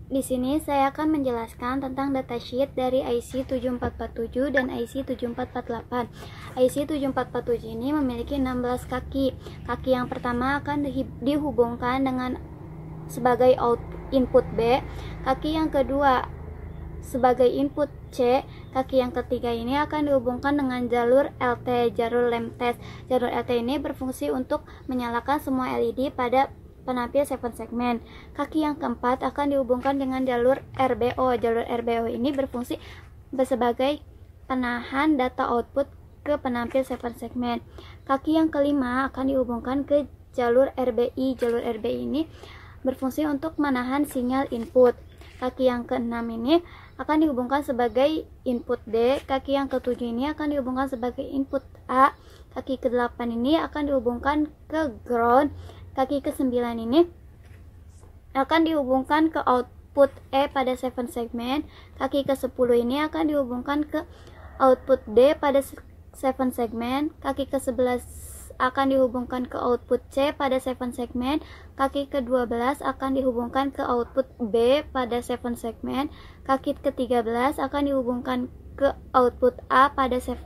Di sini saya akan menjelaskan tentang datasheet dari IC 7447 dan IC 7448. IC 7447 ini memiliki 16 kaki. Kaki yang pertama akan dihubungkan dengan sebagai input B, kaki yang kedua sebagai input C, kaki yang ketiga ini akan dihubungkan dengan jalur LT, jalur lamp test. Jalur LT ini berfungsi untuk menyalakan semua LED pada penampil 7 segmen. Kaki yang keempat akan dihubungkan dengan jalur RBO. Jalur RBO ini berfungsi sebagai penahan data output ke penampil 7 segmen. Kaki yang kelima akan dihubungkan ke jalur RBI. Jalur RBI ini berfungsi untuk menahan sinyal input. Kaki yang keenam ini akan dihubungkan sebagai input D. Kaki yang ketujuh ini akan dihubungkan sebagai input A. Kaki ke-8 ini akan dihubungkan ke ground. Kaki ke-9 ini akan dihubungkan ke output E pada 7 segmen. Kaki ke-10 ini akan dihubungkan ke output D pada 7 segmen. Kaki ke-11 akan dihubungkan ke output C pada 7 segmen. Kaki ke-12 akan dihubungkan ke output B pada 7 segmen. Kaki ke-13 akan dihubungkan ke output A pada 7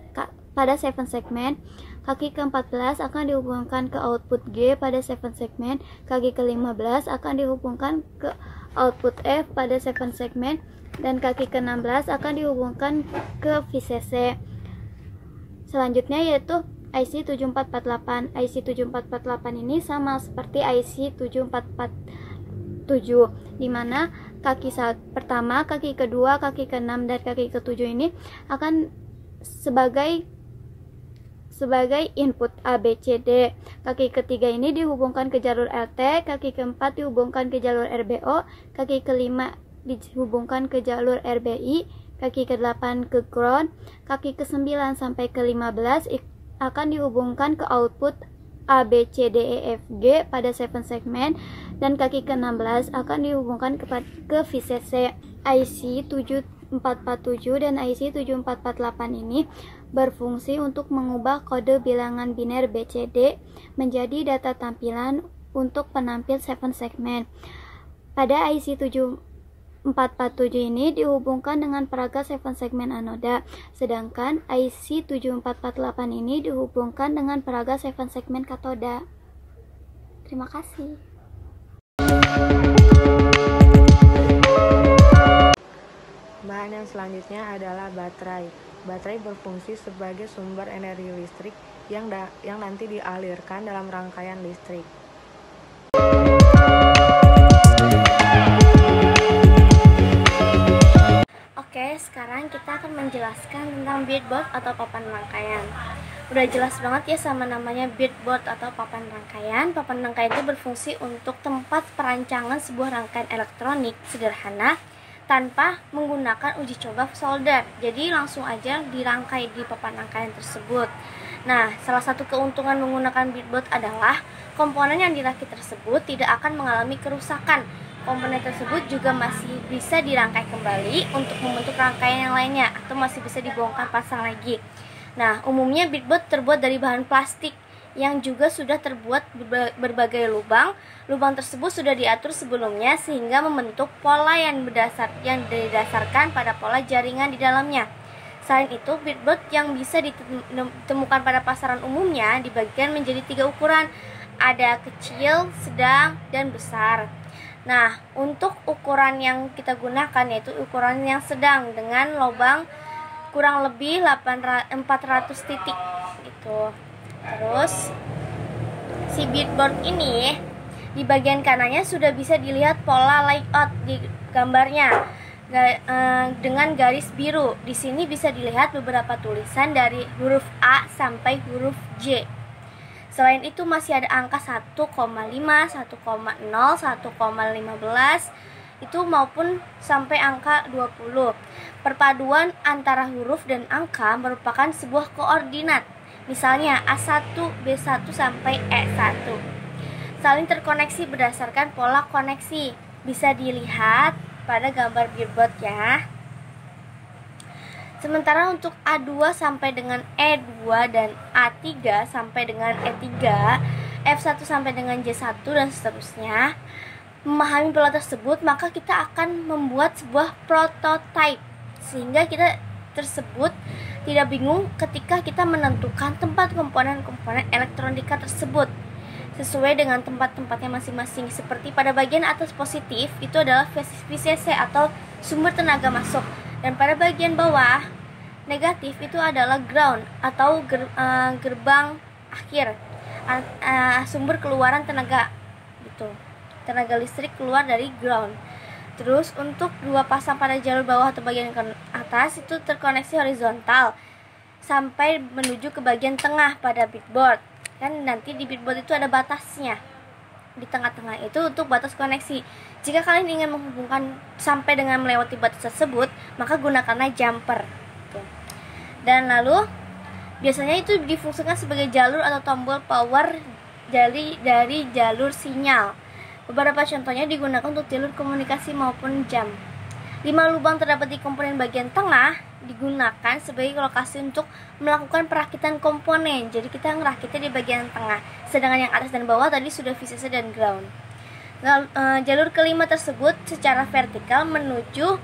segmen. Kaki ke-14 akan dihubungkan ke output G pada 7 segmen. Kaki ke-15 akan dihubungkan ke output F pada 7 segmen. Dan kaki ke-16 akan dihubungkan ke VCC. Selanjutnya yaitu IC 7448. IC 7448 ini sama seperti IC 7447, di mana kaki pertama, kaki kedua, kaki ke-6 dan kaki ke-7 ini akan sebagai input A, B, C, D. Kaki ketiga ini dihubungkan ke jalur LT, kaki keempat dihubungkan ke jalur RBO, kaki kelima dihubungkan ke jalur RBI, kaki ke-8 ke ground, kaki ke-9 sampai ke-15 akan dihubungkan ke output A, B, C, D, E, F, G pada 7 segmen, dan kaki ke-16 akan dihubungkan ke VCC. IC 7447 dan IC 7448 ini berfungsi untuk mengubah kode bilangan biner BCD menjadi data tampilan untuk penampil 7 segmen. Pada IC 7447 ini dihubungkan dengan peraga 7 segmen anoda, sedangkan IC 7448 ini dihubungkan dengan peraga 7 segmen katoda. Terima kasih. Bahan yang selanjutnya adalah baterai. Baterai berfungsi sebagai sumber energi listrik yang nanti dialirkan dalam rangkaian listrik. Oke, sekarang kita akan menjelaskan tentang breadboard atau papan rangkaian. Udah jelas banget ya sama namanya breadboard atau papan rangkaian. Papan rangkaian itu berfungsi untuk tempat perancangan sebuah rangkaian elektronik sederhana tanpa menggunakan uji coba solder. Jadi langsung aja dirangkai di papan rangkaian tersebut. Nah, salah satu keuntungan menggunakan breadboard adalah komponen yang dirakit tersebut tidak akan mengalami kerusakan. Komponen tersebut juga masih bisa dirangkai kembali untuk membentuk rangkaian yang lainnya atau masih bisa dibongkar pasang lagi. Nah, umumnya breadboard terbuat dari bahan plastik yang juga sudah terbuat berbagai lubang. Lubang tersebut sudah diatur sebelumnya sehingga membentuk pola yang didasarkan pada pola jaringan di dalamnya. Selain itu, breadboard yang bisa ditemukan pada pasaran umumnya dibagikan menjadi 3 ukuran. Ada kecil, sedang, dan besar. Nah, untuk ukuran yang kita gunakan yaitu ukuran yang sedang dengan lubang kurang lebih 400 titik gitu. Terus si breadboard ini di bagian kanannya sudah bisa dilihat pola layout di gambarnya dengan garis biru. Di sini bisa dilihat beberapa tulisan dari huruf A sampai huruf J. Selain itu masih ada angka 1,5, 1,0, 1,15 itu maupun sampai angka 20. Perpaduan antara huruf dan angka merupakan sebuah koordinat. Misalnya A1, B1 sampai E1. Saling terkoneksi berdasarkan pola koneksi. Bisa dilihat pada gambar breadboard ya. Sementara untuk A2 sampai dengan E2 dan A3 sampai dengan E3, F1 sampai dengan J1 dan seterusnya, memahami bola tersebut, maka kita akan membuat sebuah prototype sehingga kita tersebut tidak bingung ketika kita menentukan tempat komponen-komponen elektronika tersebut sesuai dengan tempat-tempatnya masing-masing. Seperti pada bagian atas positif itu adalah VCC atau sumber tenaga masuk, dan pada bagian bawah negatif itu adalah ground atau gerbang akhir, sumber keluaran tenaga gitu, tenaga listrik keluar dari ground. Terus untuk dua pasang pada jalur bawah atau bagian atas itu terkoneksi horizontal sampai menuju ke bagian tengah pada breadboard. Kan nanti di breadboard itu ada batasnya. Di tengah-tengah itu untuk batas koneksi. Jika kalian ingin menghubungkan sampai dengan melewati batas tersebut, maka gunakanlah jumper. Dan lalu biasanya itu difungsikan sebagai jalur atau tombol power dari jalur sinyal. Beberapa contohnya digunakan untuk jalur komunikasi maupun jam. 5 lubang terdapat di komponen bagian tengah digunakan sebagai lokasi untuk melakukan perakitan komponen. Jadi kita ngerakitnya di bagian tengah. Sedangkan yang atas dan bawah tadi sudah VCC dan ground. Jalur kelima tersebut secara vertikal menuju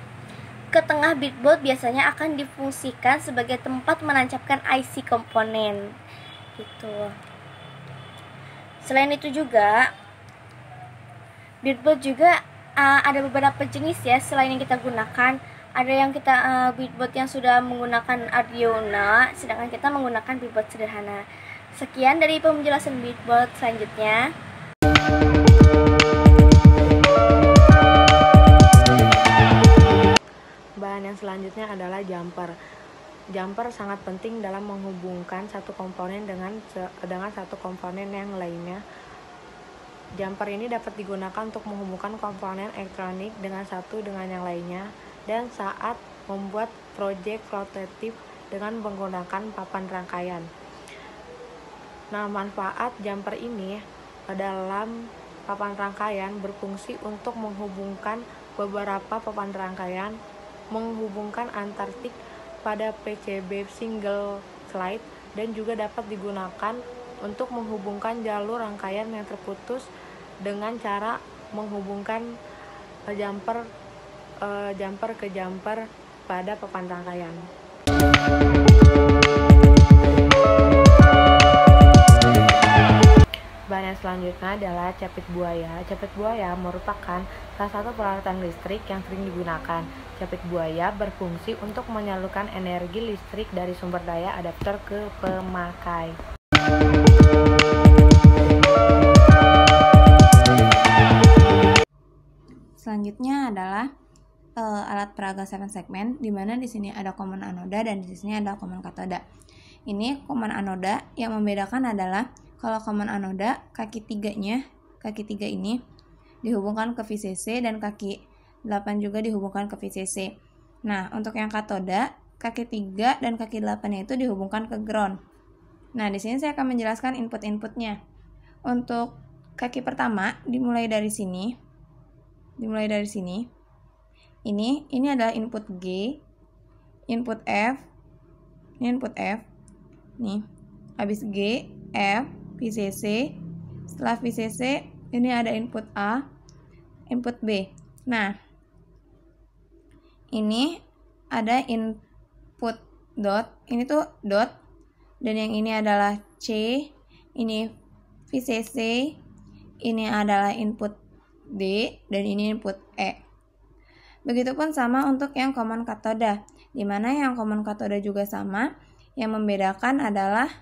ke tengah breadboard biasanya akan difungsikan sebagai tempat menancapkan IC komponen. Gitu. Selain itu juga breadboard juga ada beberapa jenis ya selain yang kita gunakan. Ada yang kita breadboard yang sudah menggunakan Arduino, sedangkan kita menggunakan breadboard sederhana. Sekian dari penjelasan breadboard selanjutnya. Bahan yang selanjutnya adalah jumper. Jumper sangat penting dalam menghubungkan satu komponen dengan satu komponen yang lainnya. Jumper ini dapat digunakan untuk menghubungkan komponen elektronik dengan satu dengan yang lainnya dan saat membuat proyek prototipe dengan menggunakan papan rangkaian. Nah, manfaat jumper ini dalam papan rangkaian berfungsi untuk menghubungkan beberapa papan rangkaian, menghubungkan antartik pada PCB single slide, dan juga dapat digunakan untuk menghubungkan jalur rangkaian yang terputus dengan cara menghubungkan jumper ke jumper pada papan rangkaian. Bahan yang selanjutnya adalah capit buaya. Capit buaya merupakan salah satu peralatan listrik yang sering digunakan. Capit buaya berfungsi untuk menyalurkan energi listrik dari sumber daya adaptor ke pemakai. Selanjutnya adalah alat peraga 7 segmen, di mana di sini ada common anoda dan di sini ada common katoda. Ini common anoda, yang membedakan adalah kalau common anoda kaki 3 ini dihubungkan ke VCC dan kaki 8 juga dihubungkan ke VCC. Nah, untuk yang katoda kaki 3 dan kaki 8-nya itu dihubungkan ke ground. Nah, di sini saya akan menjelaskan input-inputnya. Untuk kaki pertama dimulai dari sini. Ini adalah input G, input F, ini input F. Nih, habis G, F, VCC. Setelah VCC, ini ada input A, input B. Nah, ini ada input dot, ini tuh dot, dan yang ini adalah C, ini VCC, ini adalah input D, dan ini input E. Begitupun sama untuk yang common katoda, di mana yang common katoda juga sama. Yang membedakan adalah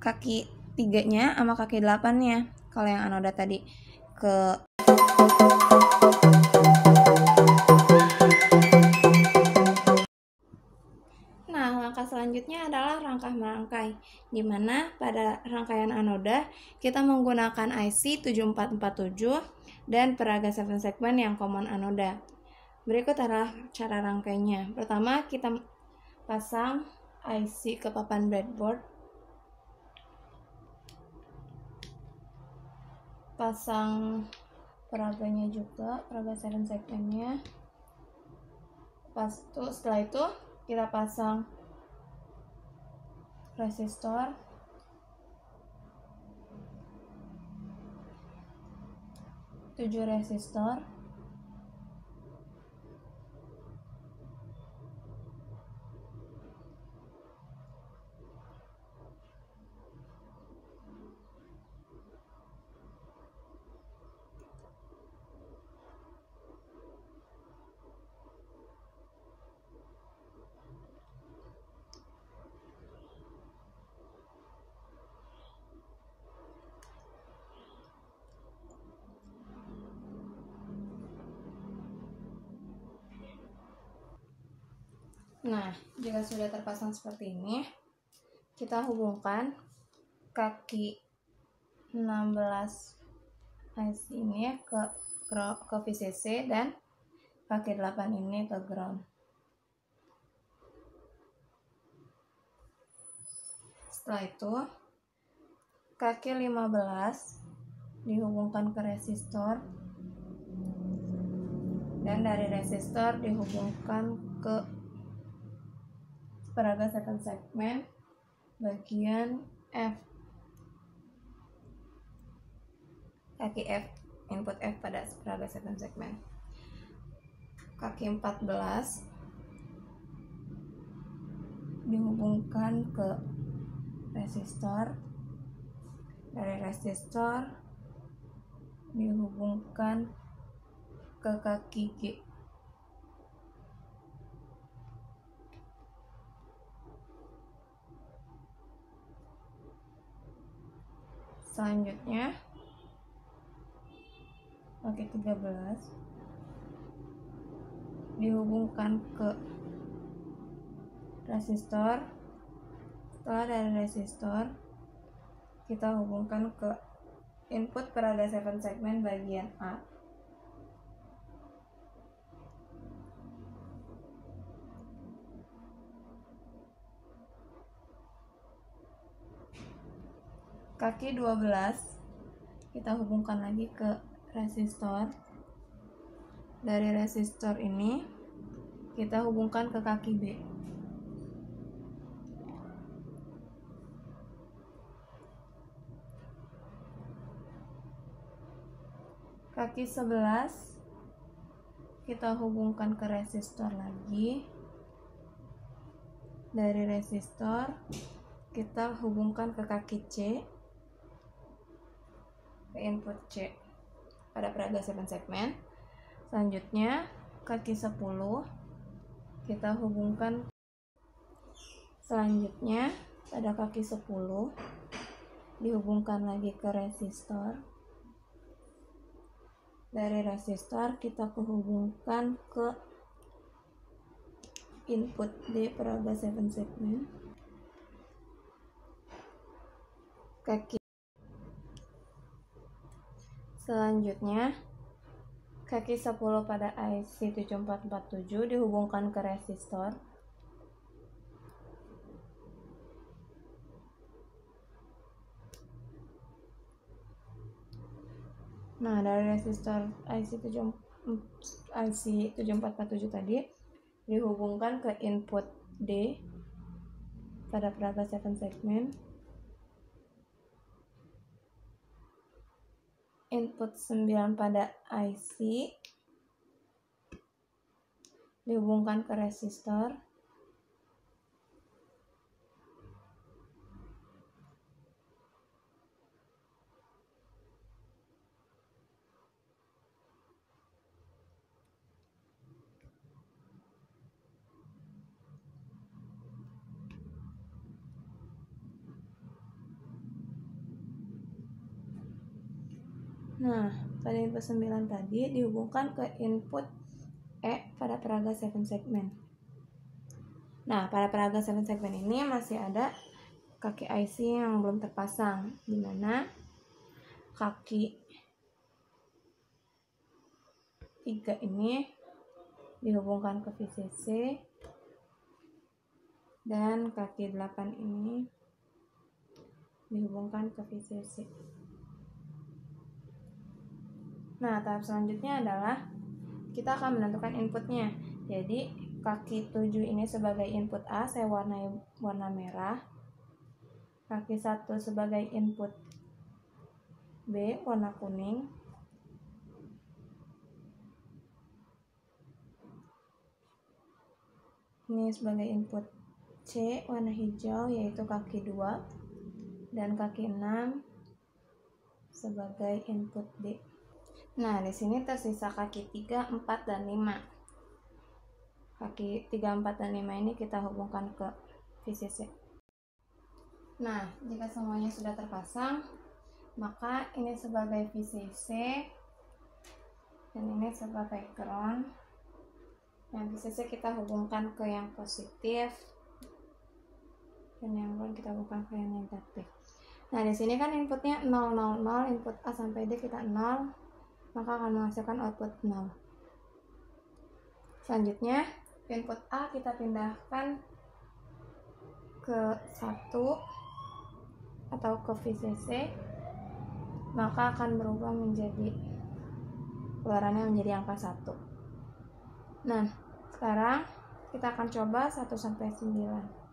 kaki 3-nya sama kaki 8-nya. Kalau yang anoda tadi ke langkah selanjutnya adalah rangka merangkai, di mana pada rangkaian anoda kita menggunakan IC 7447 dan peraga 7 segmen yang common anoda. Berikut adalah cara rangkainya. Pertama, kita pasang IC ke papan breadboard, pasang peraganya juga, peraga 7 segmennya. Setelah itu kita pasang resistor, 7 resistor, Nah, jika sudah terpasang seperti ini, kita hubungkan kaki 16 IC ini ke VCC dan kaki 8 ini ke ground. Setelah itu, kaki 15 dihubungkan ke resistor dan dari resistor dihubungkan ke peraga 7 segmen bagian F, kaki F, input F pada peraga 7 segmen. Kaki 14 dihubungkan ke resistor, dari resistor dihubungkan ke kaki G. Selanjutnya kaki 13 dihubungkan ke resistor. Setelah dari resistor kita hubungkan ke input peraga 7 segmen bagian A. Kaki 12 kita hubungkan lagi ke resistor. Dari resistor ini kita hubungkan ke kaki B. Kaki 11 kita hubungkan ke resistor lagi. Dari resistor kita hubungkan ke kaki C, ke input C pada peraga 7 segmen. Selanjutnya kaki 10 kita hubungkan. Selanjutnya pada kaki 10 dihubungkan lagi ke resistor. Dari resistor kita hubungkan ke input D peraga 7 segmen. Kaki selanjutnya kaki 10 pada IC 7447 dihubungkan ke resistor. Nah, dari resistor IC 7447 tadi dihubungkan ke input D pada peraga 7 segmen. Input 9 pada IC dihubungkan ke resistor. Nah, pada input 9 tadi dihubungkan ke input E pada peraga 7 segmen. Nah, pada peraga 7 segmen ini masih ada kaki IC yang belum terpasang, di mana kaki 3 ini dihubungkan ke VCC dan kaki 8 ini dihubungkan ke VCC. Nah, tahap selanjutnya adalah kita akan menentukan inputnya. Jadi kaki 7 ini sebagai input A, saya warnai warna merah. Kaki 1 sebagai input B, warna kuning. ini sebagai input C warna hijau yaitu kaki 2 dan kaki 6 sebagai input D. Nah, di sini tersisa kaki 3, 4, dan 5. Kaki 3, 4, dan 5 ini kita hubungkan ke VCC. Nah, jika semuanya sudah terpasang, maka ini sebagai VCC dan ini sebagai ground. Yang VCC kita hubungkan ke yang positif dan yang ground kita hubungkan ke yang negatif. Nah, di sini kan inputnya 0, 0, 0, input A sampai D kita 0, maka akan menghasilkan output 0. Selanjutnya, input A kita pindahkan ke 1 atau ke VCC, maka akan berubah menjadi keluarannya menjadi angka 1. Nah, sekarang kita akan coba 1 sampai 9.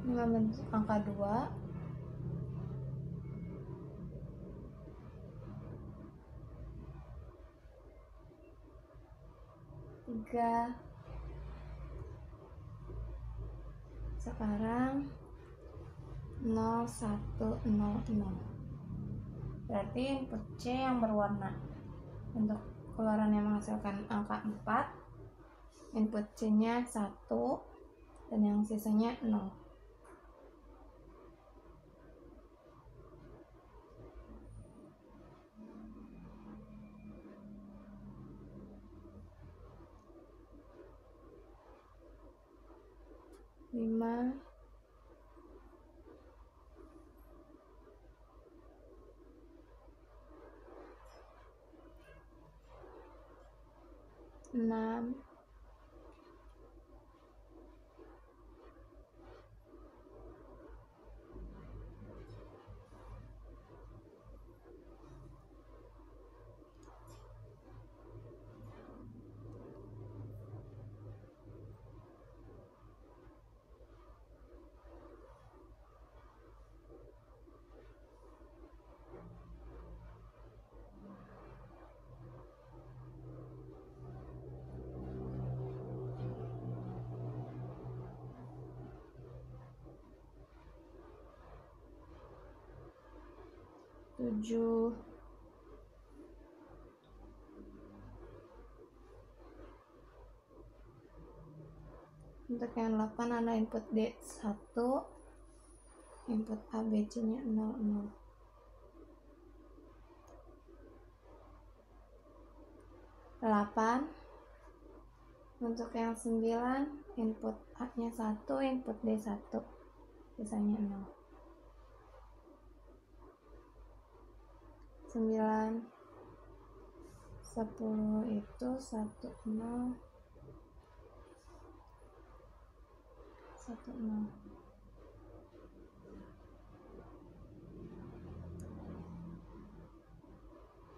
5 bentuk angka 2, 3. Sekarang 0, 1, 0, 0. Berarti input C yang berwarna. Untuk keluaran yang menghasilkan angka 4, input C-nya 1 dan yang sisanya 0. Enam, 7. Untuk yang 8 ada input D 1, input A, B, C nya 0, 0. 8. Untuk yang 9 input A nya 1, input D 1, sisanya 0. 9, 10 itu 1, 0, 1, 0.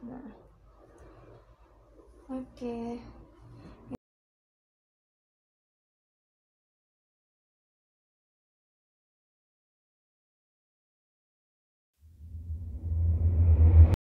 Nah, oke.